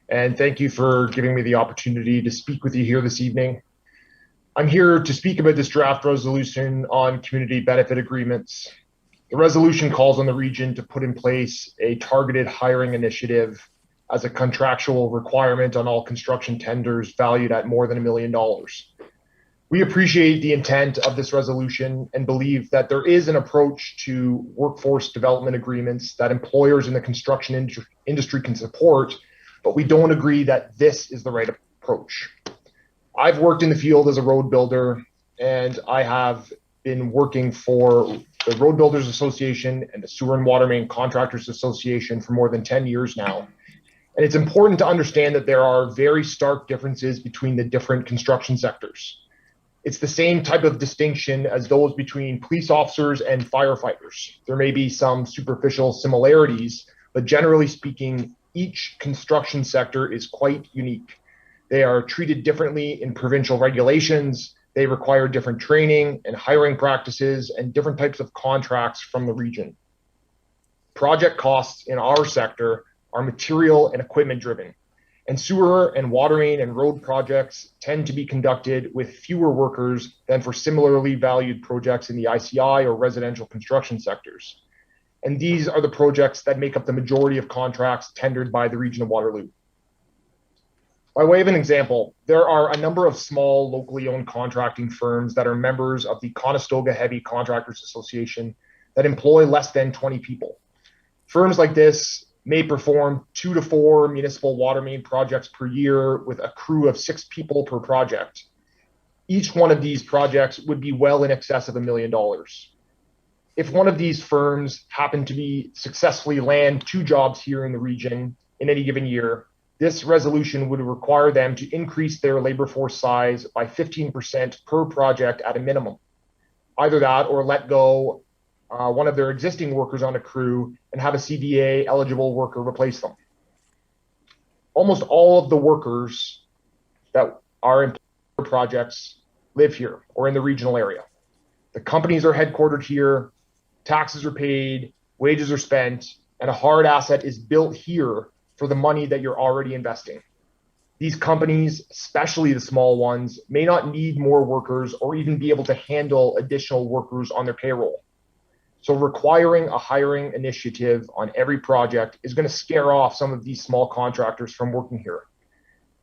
and thank you for giving me the opportunity to speak with you here this evening. I'm here to speak about this draft resolution on community benefit agreements. The resolution calls on the region to put in place a targeted hiring initiative as a contractual requirement on all construction tenders valued at more than $1 million. We appreciate the intent of this resolution and believe that there is an approach to workforce development agreements that employers in the construction industry can support, but we don't agree that this is the right approach. I've worked in the field as a road builder, and I have been working for the Road Builders Association and the Sewer and Water Main Contractors Association for more than 10 years now. And it's important to understand that there are very stark differences between the different construction sectors. It's the same type of distinction as those between police officers and firefighters. There may be some superficial similarities, but generally speaking, each construction sector is quite unique. They are treated differently in provincial regulations. They require different training and hiring practices and different types of contracts from the region. Project costs in our sector are material and equipment driven, and sewer and water main and road projects tend to be conducted with fewer workers than for similarly valued projects in the ICI or residential construction sectors. And these are the projects that make up the majority of contracts tendered by the region of Waterloo. By way of an example, there are a number of small locally owned contracting firms that are members of the Conestoga Heavy Contractors Association that employ less than 20 people. Firms like this may perform 2 to 4 municipal water main projects per year with a crew of 6 people per project. Each one of these projects would be well in excess of $1 million. If one of these firms happened to be successfully land 2 jobs here in the region in any given year, this resolution would require them to increase their labor force size by 15% per project at a minimum. Either that or let go one of their existing workers on a crew and have a CBA eligible worker replace them. Almost all of the workers that are in projects live here or in the regional area. The companies are headquartered here, taxes are paid, wages are spent, and a hard asset is built here for the money that you're already investing. These companies, especially the small ones, may not need more workers or even be able to handle additional workers on their payroll. So requiring a hiring initiative on every project is going to scare off some of these small contractors from working here.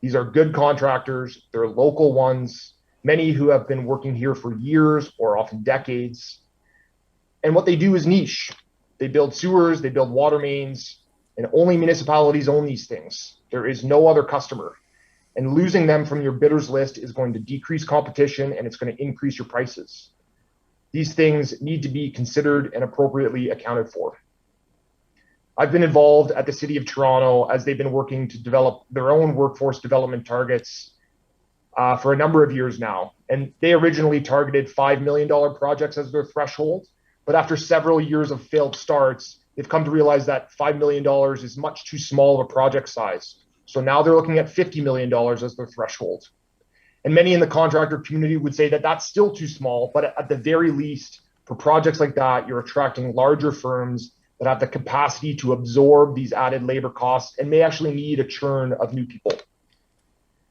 These are good contractors, they're local ones, many who have been working here for years or often decades. And what they do is niche. They build sewers, they build water mains, and only municipalities own these things. There is no other customer. And losing them from your bidders list is going to decrease competition and it's going to increase your prices. These things need to be considered and appropriately accounted for. I've been involved at the City of Toronto as they've been working to develop their own workforce development targets for a number of years now. And they originally targeted $5 million projects as their threshold, but after several years of failed starts, they've come to realize that $5 million is much too small of a project size. So now they're looking at $50 million as their threshold. And many in the contractor community would say that that's still too small, but at the very least, for projects like that, you're attracting larger firms that have the capacity to absorb these added labor costs and may actually need a churn of new people.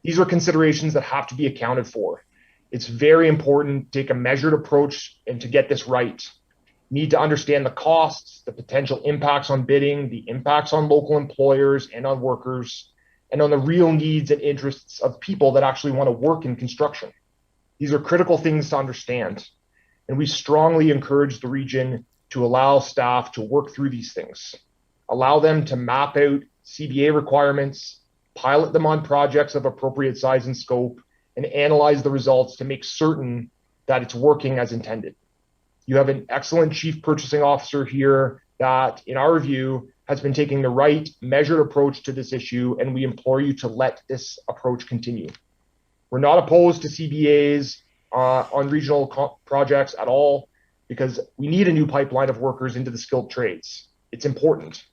These are considerations that have to be accounted for. It's very important to take a measured approach and to get this right. You need to understand the costs, the potential impacts on bidding, the impacts on local employers and on workers, and on the real needs and interests of people that actually want to work in construction. These are critical things to understand, and we strongly encourage the region to allow staff to work through these things, allow them to map out CBA requirements, pilot them on projects of appropriate size and scope, and analyze the results to make certain that it's working as intended. You have an excellent chief purchasing officer here that, in our view, has been taking the right measured approach to this issue, and we implore you to let this approach continue. We're not opposed to CBAs on regional projects at all, because we need a new pipeline of workers into the skilled trades. It's important,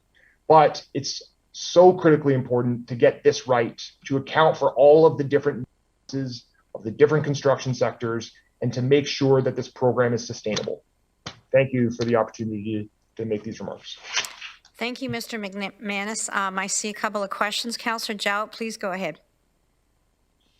but it's so critically important to get this right, to account for all of the different needs of the different construction sectors, and to make sure that this program is sustainable. Thank you for the opportunity to make these remarks. Thank you, Mr. McManus. I see a couple of questions. Councillor Jowett, please go ahead.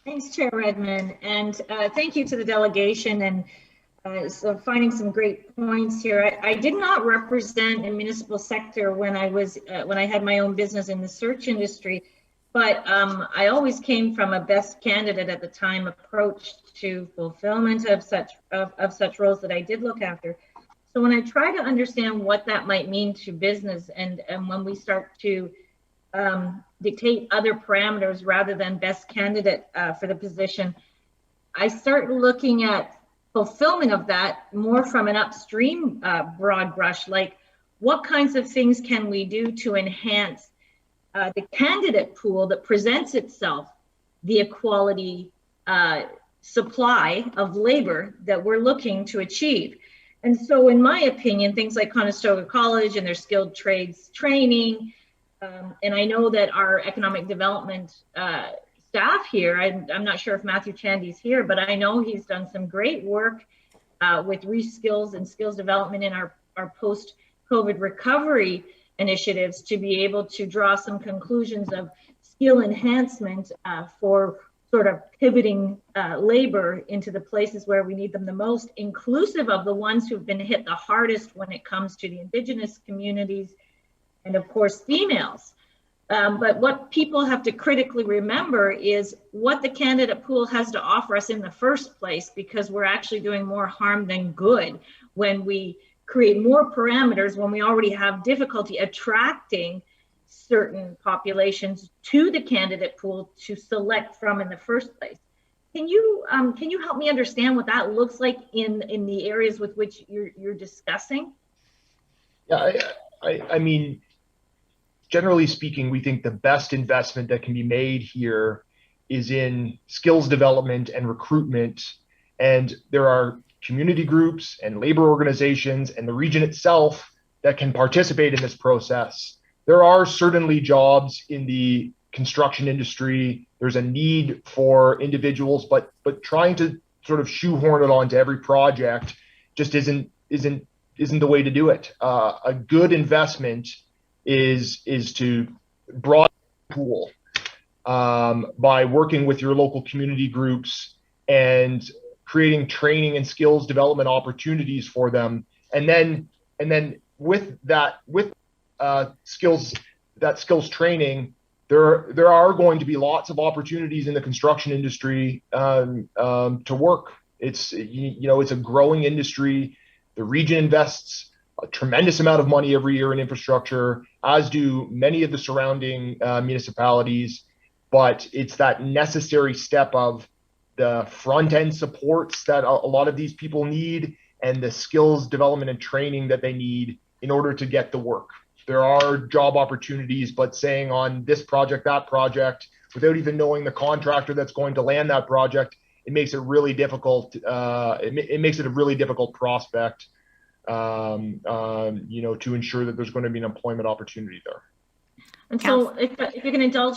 Thanks, Chair Redmond, and thank you to the delegation, and so finding some great points here. I did not represent a municipal sector when I had my own business in the search industry, but I always came from a best candidate at the time approach to fulfillment of such roles that I did look after. So when I try to understand what that might mean to business, and when we start to dictate other parameters rather than best candidate for the position, I start looking at fulfillment of that more from an upstream broad brush, like what kinds of things can we do to enhance the candidate pool that presents itself, the equality supply of labor that we're looking to achieve. And so in my opinion, things like Conestoga College and their skilled trades training, and I know that our economic development staff here, I'm not sure if Matthew Chandy's here, but I know he's done some great work with reskills and skills development in our post-COVID recovery initiatives to be able to draw some conclusions of skill enhancement for sort of pivoting labor into the places where we need them the most, inclusive of the ones who've been hit the hardest when it comes to the Indigenous communities and of course females. But what people have to critically remember is what the candidate pool has to offer us in the first place, because we're actually doing more harm than good when we create more parameters when we already have difficulty attracting certain populations to the candidate pool to select from in the first place. Can you help me understand what that looks like in the areas with which you're discussing? Yeah, I mean, generally speaking, we think the best investment that can be made here is in skills development and recruitment. And there are community groups and labor organizations and the region itself that can participate in this process. There are certainly jobs in the construction industry. There's a need for individuals, but trying to sort of shoehorn it onto every project just isn't the way to do it. A good investment is to broaden the pool by working with your local community groups and creating training and skills development opportunities for them, and then with skills training, there are going to be lots of opportunities in the construction industry to work. It's it's a growing industry. The region invests a tremendous amount of money every year in infrastructure, as do many of the surrounding municipalities. But it's that necessary step of the front end supports that a lot of these people need, and the skills development and training that they need in order to get the work. There are job opportunities, but saying on this project, that project, without even knowing the contractor that's going to land that project, it makes it really difficult. It makes it a really difficult prospect, to ensure that there's going to be an employment opportunity there. And so if you can indulge